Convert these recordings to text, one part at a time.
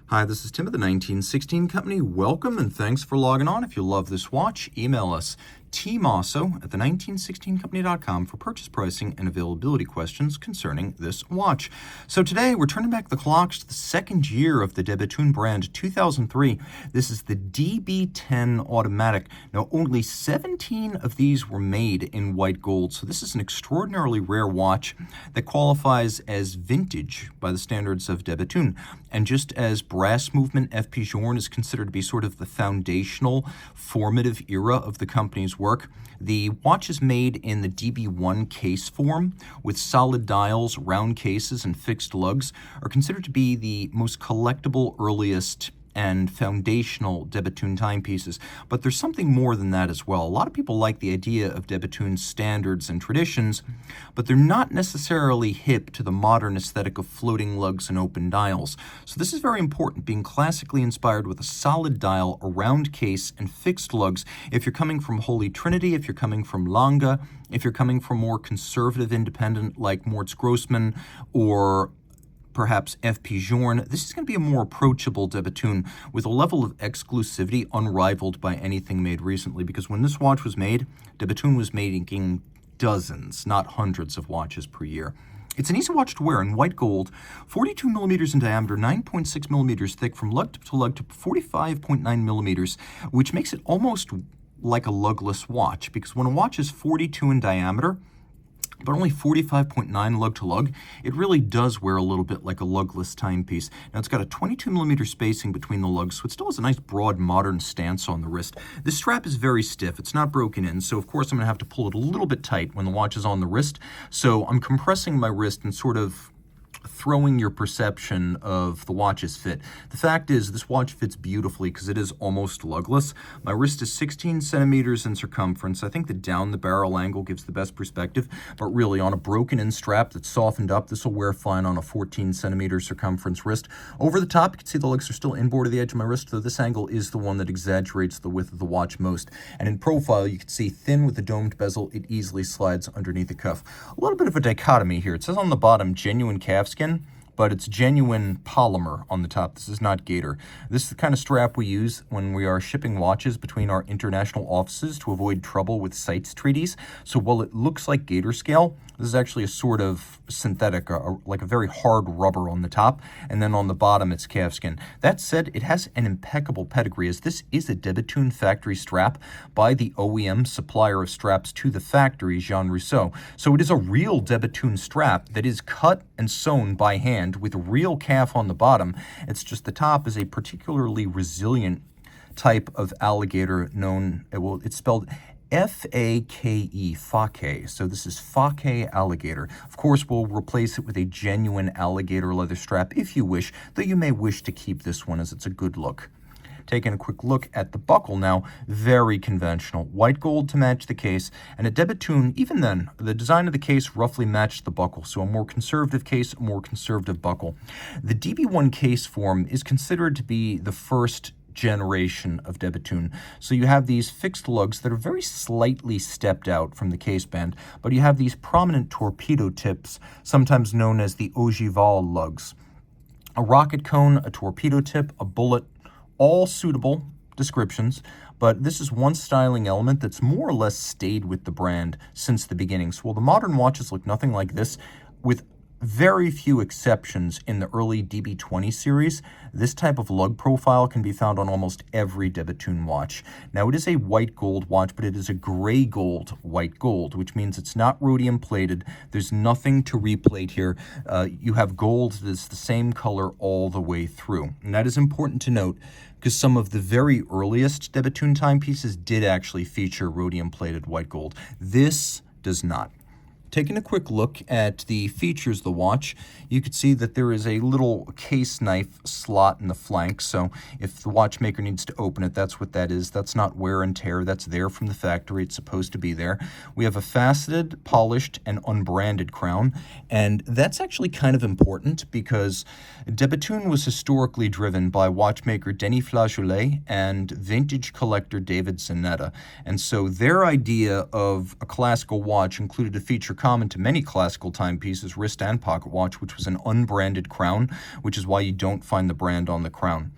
Hi, this is Tim of the 1916 Company. Welcome and thanks for logging on. If you love this watch, email us Team Mosso at the1916company.com for purchase pricing and availability questions concerning this watch. So today we're turning back the clocks to the second year of the Bethune brand, 2003. This is the DB10 automatic. Now only 17 of these were made in white gold, so this is an extraordinarily rare watch that qualifies as vintage by the standards of Bethune. And just as brass movement F. Pigeon is considered to be sort of the foundational, formative era of the company's work, the watch is made in the DB1 case form with solid dials, round cases, and fixed lugs, are considered to be the most collectible, earliest, and foundational Bethune timepieces. But there's something more than that as well. A lot of people like the idea of Bethune's standards and traditions, but they're not necessarily hip to the modern aesthetic of floating lugs and open dials. So this is very important, being classically inspired with a solid dial, a round case, and fixed lugs. If you're coming from Holy Trinity, if you're coming from Lange, if you're coming from more conservative independent like Moritz Grossman or perhaps F. Pigeon, this is going to be a more approachable Bethune with a level of exclusivity unrivaled by anything made recently, because when this watch was made, Bethune was making dozens, not hundreds of watches per year. It's an easy watch to wear in white gold, 42 millimeters in diameter, 9.6 millimeters thick, from lug to lug to 45.9 millimeters, which makes it almost like a lugless watch, because when a watch is 42 in diameter, but only 45.9 lug to lug, it really does wear a little bit like a lugless timepiece. Now it's got a 22 millimeter spacing between the lugs, so it still has a nice broad modern stance on the wrist. This strap is very stiff, it's not broken in, so of course I'm gonna have to pull it a little bit tight when the watch is on the wrist. So I'm compressing my wrist and sort of throwing your perception of the watch's fit. The fact is, this watch fits beautifully because it is almost lugless. My wrist is 16 centimeters in circumference. I think the down the barrel angle gives the best perspective, but really on a broken in strap that's softened up, this will wear fine on a 14 centimeter circumference wrist. Over the top, you can see the lugs are still inboard of the edge of my wrist, though this angle is the one that exaggerates the width of the watch most. And in profile, you can see thin with the domed bezel, it easily slides underneath the cuff. A little bit of a dichotomy here. It says on the bottom, genuine calfskin, but it's genuine polymer on the top. This is not gator. This is the kind of strap we use when we are shipping watches between our international offices to avoid trouble with CITES treaties. So while it looks like gator scale, this is actually a sort of synthetic, like a very hard rubber on the top, and then on the bottom it's calfskin. That said, it has an impeccable pedigree, as this is a Bethune factory strap by the OEM supplier of straps to the factory, Jean Rousseau. So it is a real Bethune strap that is cut and sewn by hand with a real calf on the bottom. It's just the top is a particularly resilient type of alligator known, well, it's spelled F-A-K-E, Fake. So this is Fake alligator. Of course, we'll replace it with a genuine alligator leather strap if you wish, though you may wish to keep this one as it's a good look. Taking a quick look at the buckle now, very conventional. White gold to match the case, and at Bethune, even then, the design of the case roughly matched the buckle, so a more conservative case, a more conservative buckle. The DB1 case form is considered to be the first generation of Bethune. So you have these fixed lugs that are very slightly stepped out from the case band, but you have these prominent torpedo tips, sometimes known as the ogival lugs. A rocket cone, a torpedo tip, a bullet, all suitable descriptions, but this is one styling element that's more or less stayed with the brand since the beginning. So while the modern watches look nothing like this, with very few exceptions in the early DB20 series, this type of lug profile can be found on almost every Bethune watch. Now, it is a white gold watch, but it is a gray gold white gold, which means it's not rhodium plated. There's nothing to replate here. You have gold that is the same color all the way through. And that is important to note, because some of the very earliest Bethune timepieces did actually feature rhodium plated white gold. This does not. Taking a quick look at the features of the watch, you can see that there is a little case knife slot in the flank, so if the watchmaker needs to open it, that's what that is. That's not wear and tear, that's there from the factory, it's supposed to be there. We have a faceted, polished, and unbranded crown, and that's actually kind of important because Bethune was historically driven by watchmaker Denis Flageolet and vintage collector David Zanetta, and so their idea of a classical watch included a feature common to many classical timepieces, wrist and pocket watch, which was an unbranded crown, which is why you don't find the brand on the crown.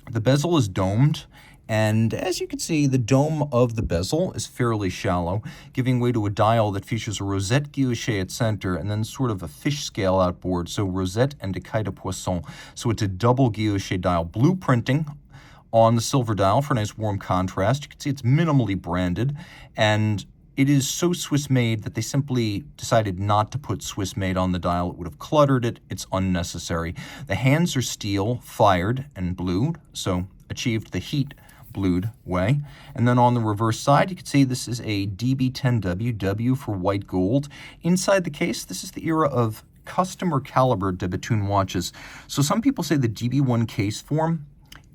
The bezel is domed, and as you can see, the dome of the bezel is fairly shallow, giving way to a dial that features a rosette guilloche at center and then sort of a fish scale outboard, so rosette and écaille de poisson. So it's a double guilloche dial. Blue printing on the silver dial for a nice warm contrast. You can see it's minimally branded, and it is so Swiss-made that they simply decided not to put Swiss-made on the dial. It would have cluttered it. It's unnecessary. The hands are steel, fired, and blued, so achieved the heat blued way. And then on the reverse side, you can see this is a DB10W, W for white gold. Inside the case, this is the era of customer caliber de Bethune watches. So some people say the DB1 case form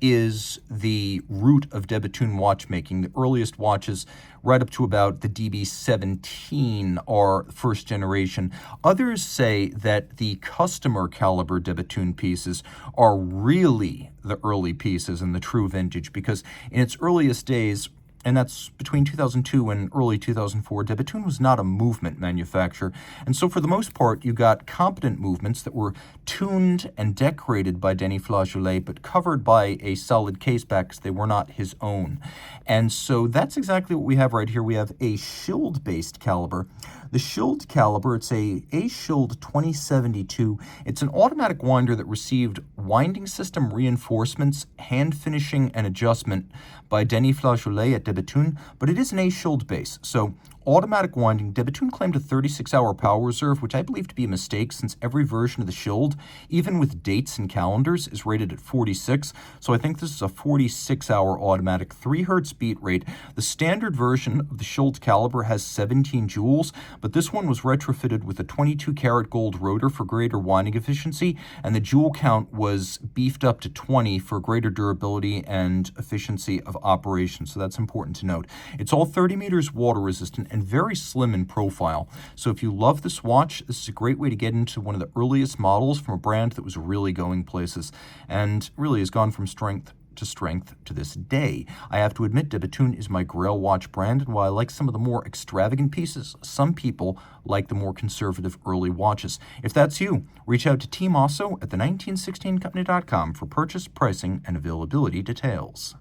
is the root of de Bethune watchmaking. The earliest watches, right up to about the DB17, are first generation. Others say that the customer caliber de Bethune pieces are really the early pieces and the true vintage, because in its earliest days, and that's between 2002 and early 2004, de Bethune was not a movement manufacturer. And so for the most part, you got competent movements that were tuned and decorated by Denis Flageolet, but covered by a solid case back because they were not his own. And so that's exactly what we have right here. We have a Schild-based caliber. The Schild caliber, it's a Schild 2072. It's an automatic winder that received winding system reinforcements, hand finishing, and adjustment by Denis Flageolet at de Bethune, but it is an Schild base. So automatic winding, de Bethune claimed a 36-hour power reserve, which I believe to be a mistake since every version of the Schild, even with dates and calendars, is rated at 46. So I think this is a 46-hour automatic 3 Hz beat rate. The standard version of the Schild caliber has 17 joules, but this one was retrofitted with a 22-karat gold rotor for greater winding efficiency, and the joule count was beefed up to 20 for greater durability and efficiency of operation. So that's important to note. It's all 30 meters water resistant and very slim in profile. So if you love this watch, this is a great way to get into one of the earliest models from a brand that was really going places and really has gone from strength to this day. I have to admit, de Bethune is my grail watch brand, and while I like some of the more extravagant pieces, some people like the more conservative early watches. If that's you, reach out to Team Mosso at the 1916company.com for purchase, pricing, and availability details.